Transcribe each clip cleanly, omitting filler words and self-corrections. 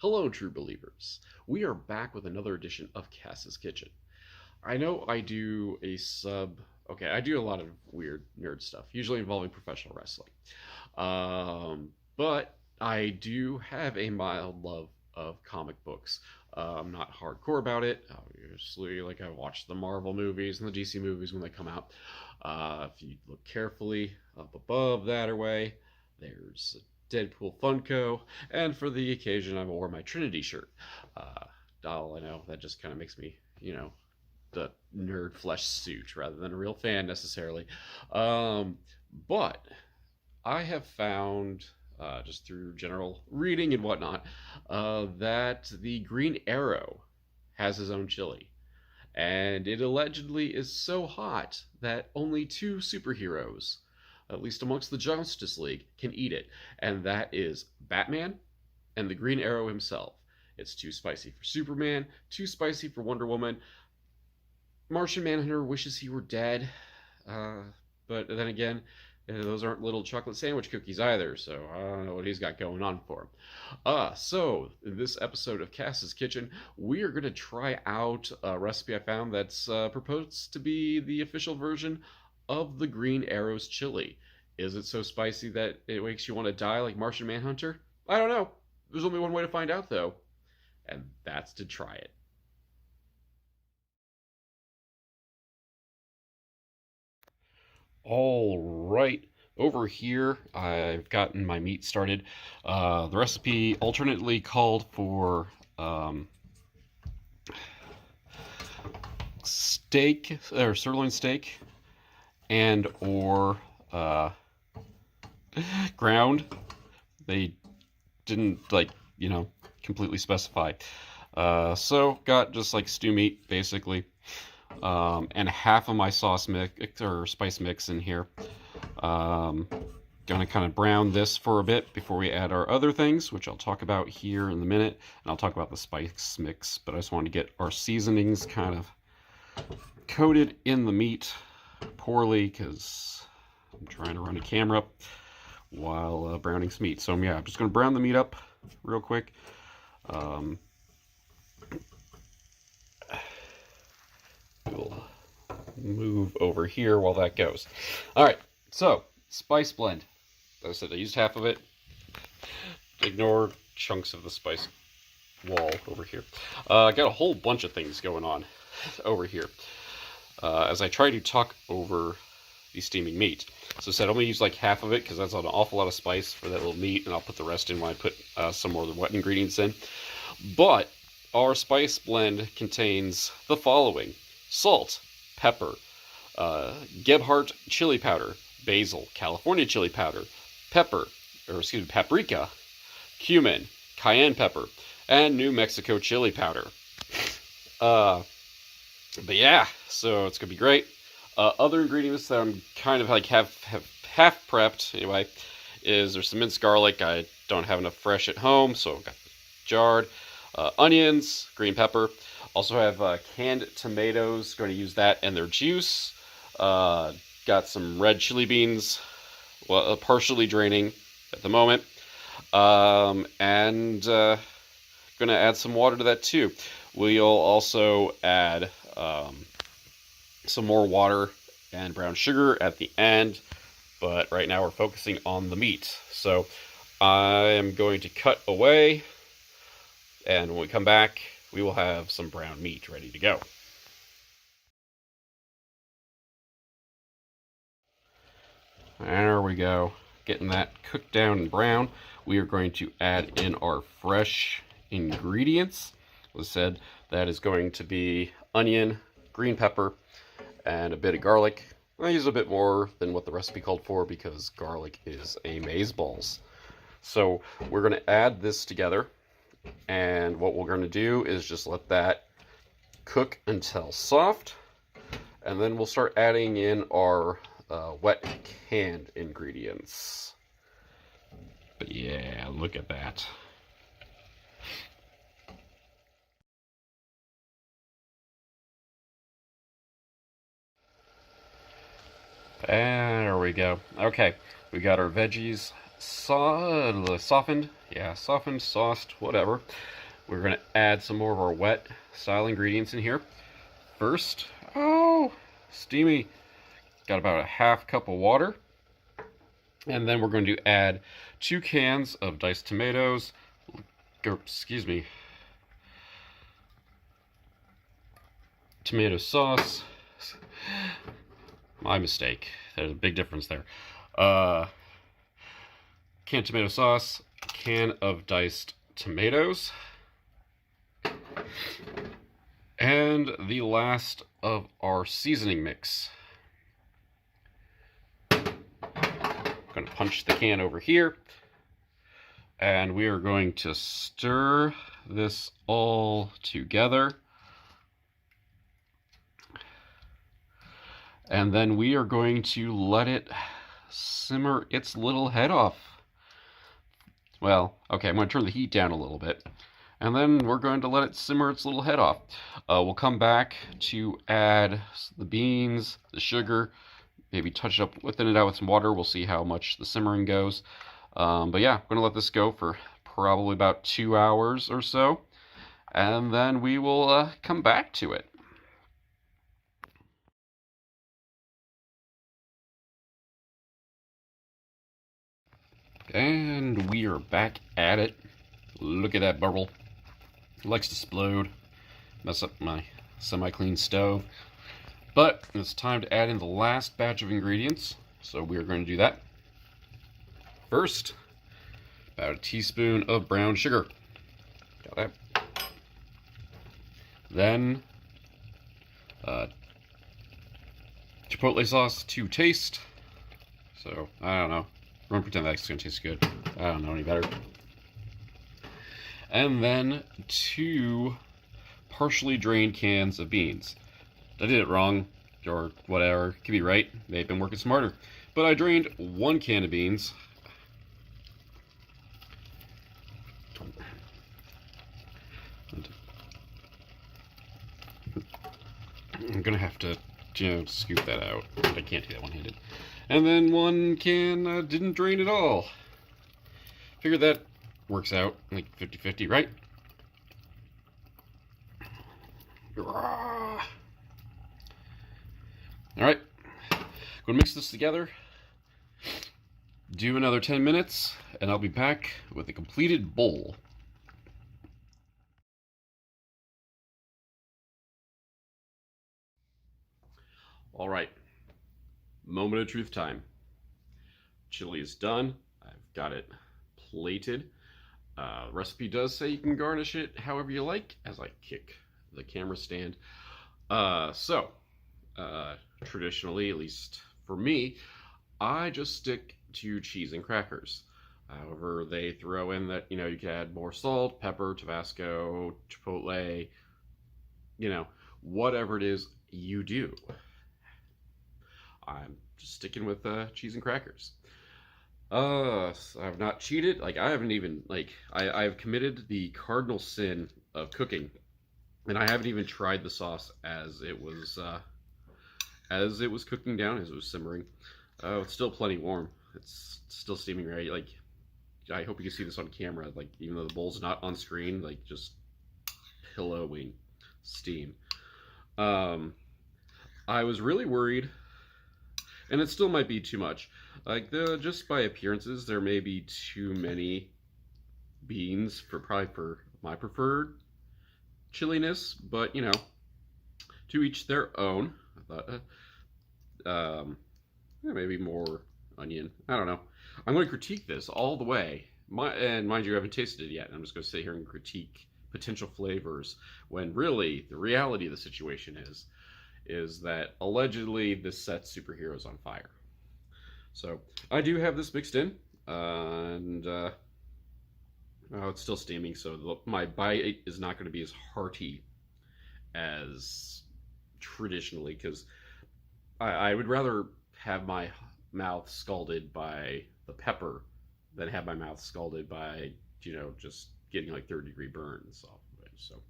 Hello, true believers. We are back with another edition of Cass's Kitchen. I know I do a sub. Okay, I do a lot of weird nerd stuff, usually involving professional wrestling. But I do have a mild love of comic books. I'm not hardcore about it. Obviously, like I watch the Marvel movies and the DC movies when they come out. If you look carefully up above that way, there's a Deadpool Funko, and for the occasion, I wore my Trinity shirt. Uh, all I know, that just kind of makes me, the nerd flesh suit rather than a real fan necessarily. Um, but I have found, just through general reading and whatnot, that the Green Arrow has his own chili. And it allegedly is so hot that only two superheroes, at least amongst the Justice League, can eat it. And that is Batman and the Green Arrow himself. It's too spicy for Superman, too spicy for Wonder Woman. Martian Manhunter wishes he were dead. Uh, but then again, those aren't little chocolate sandwich cookies either, so I don't know what he's got going on for him. So in this episode of Cass's Kitchen, we are going to try out a recipe I found that's proposed to be the official version of the Green Arrow's chili. Is it so spicy that it makes you want to die like Martian Manhunter? I don't know. There's only one way to find out, though, and that's to try it. All right. Over here, I've gotten my meat started. The recipe alternately called for steak or sirloin steak and or ground. They didn't completely specify. So got just like stew meat basically, and half of my sauce mix or spice mix in here. Gonna kind of brown this for a bit before we add our other things, which I'll talk about here in a minute, and I'll talk about the spice mix. But I just want to get our seasonings kind of coated in the meat poorly because I'm trying to run a camera while browning some meat. So yeah, I'm just gonna brown the meat up real quick. We'll move over here while that goes. All right, so spice blend. As I said, I used half of it. Ignore chunks of the spice wall over here. I got a whole bunch of things going on over here as I try to talk over the steaming meat. So I said I'm going to use like half of it because that's an awful lot of spice for that little meat, and I'll put the rest in when I put some more of the wet ingredients in. But our spice blend contains the following: salt, pepper, Gebhardt chili powder, basil, California chili powder, paprika, cumin, cayenne pepper, and New Mexico chili powder. But yeah, so it's gonna be great. Other ingredients that I'm kind of like have half prepped anyway is there's some minced garlic. I don't have enough fresh at home, so I've got jarred. Onions, green pepper. Also have canned tomatoes. Going to use that and their juice. Got some red chili beans, well, partially draining at the moment. And going to add some water to that too. We'll also add some more water and brown sugar at the end. But right now we're focusing on the meat. So I am going to cut away. And when we come back, we will have some brown meat ready to go. There we go. Getting that cooked down and brown. We are going to add in our fresh ingredients. As I said, that is going to be onion, green pepper, and a bit of garlic. I use a bit more than what the recipe called for because garlic is amazeballs. So we're going to add this together. And what we're going to do is just let that cook until soft. And then we'll start adding in our wet canned ingredients. But yeah, look at that. And there we go. Okay, we got our veggies softened, yeah, softened, sauced, whatever. We're gonna add some more of our wet style ingredients in here. First, oh, steamy. Got about a half cup of water. And then we're going to add 2 cans of diced tomatoes. Excuse me. Tomato sauce. My mistake. There's a big difference there. Can tomato sauce, can of diced tomatoes, and the last of our seasoning mix. I'm going to punch the can over here, and we are going to stir this all together. And then we are going to let it simmer its little head off. Well, okay, I'm going to turn the heat down a little bit. And then we're going to let it simmer its little head off. We'll come back to add the beans, the sugar, maybe touch it up, thin it out with some water. We'll see how much the simmering goes. But yeah, I'm going to let this go for probably about 2 hours or so. And then we will come back to it. And we are back at it. Look at that bubble. It likes to explode, mess up my semi-clean stove. But it's time to add in the last batch of ingredients, so we are going to do that. First, about a teaspoon of brown sugar. Got that. Then, chipotle sauce to taste. So, I don't know. I'm going to pretend that's going to taste good. I don't know any better. And then 2 partially drained cans of beans. I did it wrong, or whatever. Could be right. They've been working smarter. But I drained 1 can of beans. I'm going to have to, scoop that out. I can't do that one-handed. And then 1 can didn't drain at all. Figured that works out like 50-50, right? All right, go mix this together. Do another 10 minutes, and I'll be back with a completed bowl. All right, moment of truth time. Chili is done. I've got it plated. Recipe does say you can garnish it however you like, as I kick the camera stand. Traditionally, at least for me, I just stick to cheese and crackers. However, they throw in that, you can add more salt, pepper, Tabasco, Chipotle, whatever it is you do. I'm just sticking with cheese and crackers. I've not cheated. I haven't even, I've committed the cardinal sin of cooking, and I haven't even tried the sauce as it was cooking down, as it was simmering. It's still plenty warm. It's still steaming, right? I hope you can see this on camera. Even though the bowl's not on screen, just pillowing steam. I was really worried, and it still might be too much. Just by appearances, there may be too many beans for my preferred chilliness, but to each their own. I thought, maybe more onion. I don't know. I'm going to critique this all the way. And mind you, I haven't tasted it yet. I'm just going to sit here and critique potential flavors when really the reality of the situation is that allegedly this sets superheroes on fire. So I do have this mixed in, and it's still steaming, so my bite is not going to be as hearty as traditionally, because I would rather have my mouth scalded by the pepper than have my mouth scalded by, just getting 3rd-degree burns off of it. So.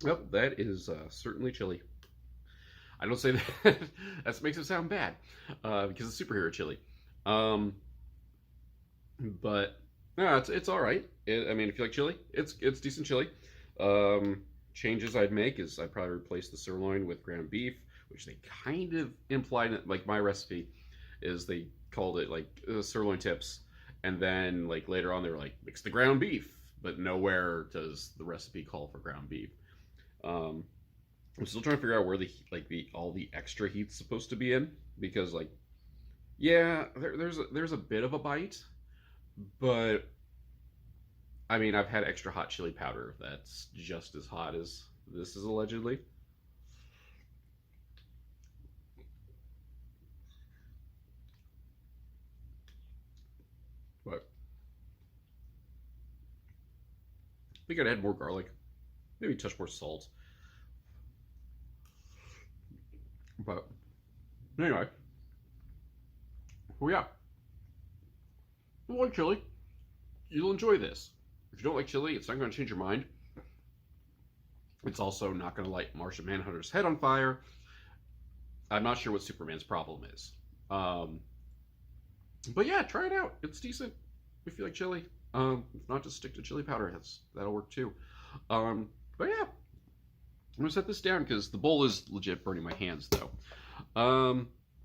Yep, that is certainly chili. I don't say that. That makes it sound bad because it's superhero chili. Um, but no, it's all right. I mean, if you like chili, it's decent chili. Um, Changes I'd make is I'd probably replace the sirloin with ground beef, which they kind of implied. Like my recipe is they called it like sirloin tips, and then like later on they were like mix the ground beef, but nowhere does the recipe call for ground beef. Um, I'm still trying to figure out where the all the extra heat's supposed to be in because like yeah, there's a bit of a bite, but I mean I've had extra hot chili powder that's just as hot as this is allegedly. But I think I'd add more garlic, maybe a touch more salt. But anyway, well yeah, if you like chili, you'll enjoy this. If you don't like chili, it's not going to change your mind. It's also not going to light Martian Manhunter's head on fire. I'm not sure what Superman's problem is. Um, but yeah, try it out. It's decent if you like chili. If not, just stick to chili powder. That'll work too. But yeah, I'm gonna set this down because the bowl is legit burning my hands though.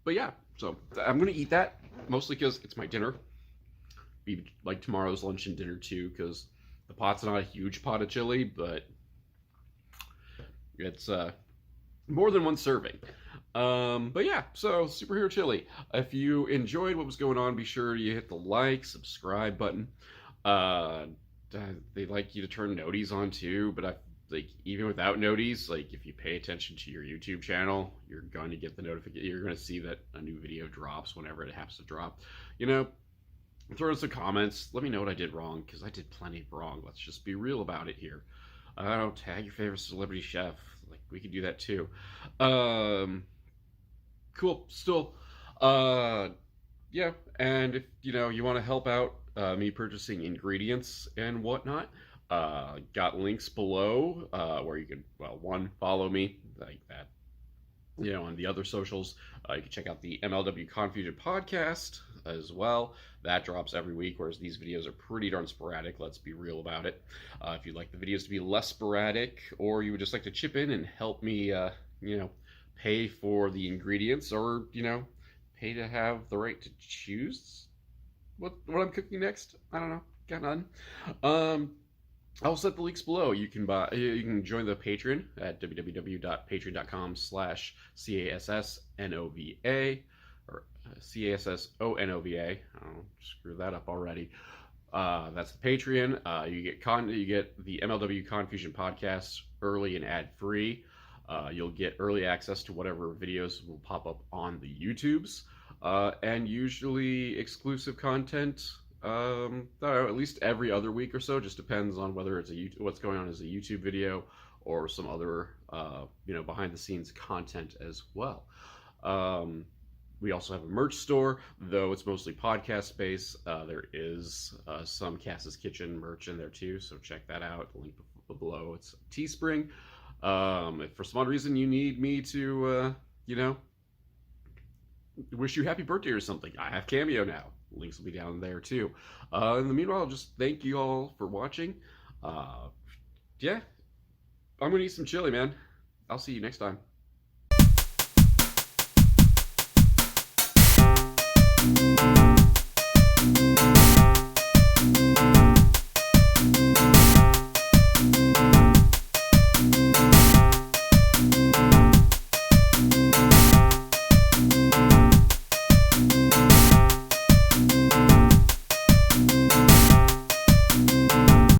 But yeah, so I'm gonna eat that mostly because it's my dinner. Be like tomorrow's lunch and dinner too because the pot's not a huge pot of chili, but it's more than one serving. But yeah, so superhero chili. If you enjoyed what was going on, be sure you hit the like, subscribe button. Uh, they like you to turn noties on too, but I like even without noties, like if you pay attention to your YouTube channel, you're going to get the notification. You're going to see that a new video drops whenever it happens to drop. You know, throw in some comments. Let me know what I did wrong because I did plenty wrong. Let's just be real about it here. I don't tag your favorite celebrity chef. Like we could do that too. Um, cool. Still, uh, yeah. And if you want to help out me purchasing ingredients and whatnot, got links below where you can one follow me like that. On the other socials, you can check out the MLW Confusion podcast as well. That drops every week, whereas these videos are pretty darn sporadic. Let's be real about it. If you'd like the videos to be less sporadic, or you would just like to chip in and help me, pay for the ingredients, or pay to have the right to choose what I'm cooking next. I don't know. Got none. Um, I'll set the links below. You can buy. You can join the Patreon at www.patreon.com/CASSNOVA or CASSONOVA. Oh, screw that up already. That's the Patreon. You get You get the MLW Confusion podcast early and ad free. You'll get early access to whatever videos will pop up on the YouTubes, and usually exclusive content. I don't know, at least every other week or so. Just depends on whether it's what's going on as a YouTube video or some other behind the scenes content as well. We also have a merch store, though it's mostly podcast based. There is some Cass's Kitchen merch in there too, so check that out. The link below. It's Teespring. If for some odd reason you need me to, wish you happy birthday or something, I have Cameo now. Links will be down there too. In the meanwhile, just thank you all for watching. Yeah, I'm gonna eat some chili, man. I'll see you next time.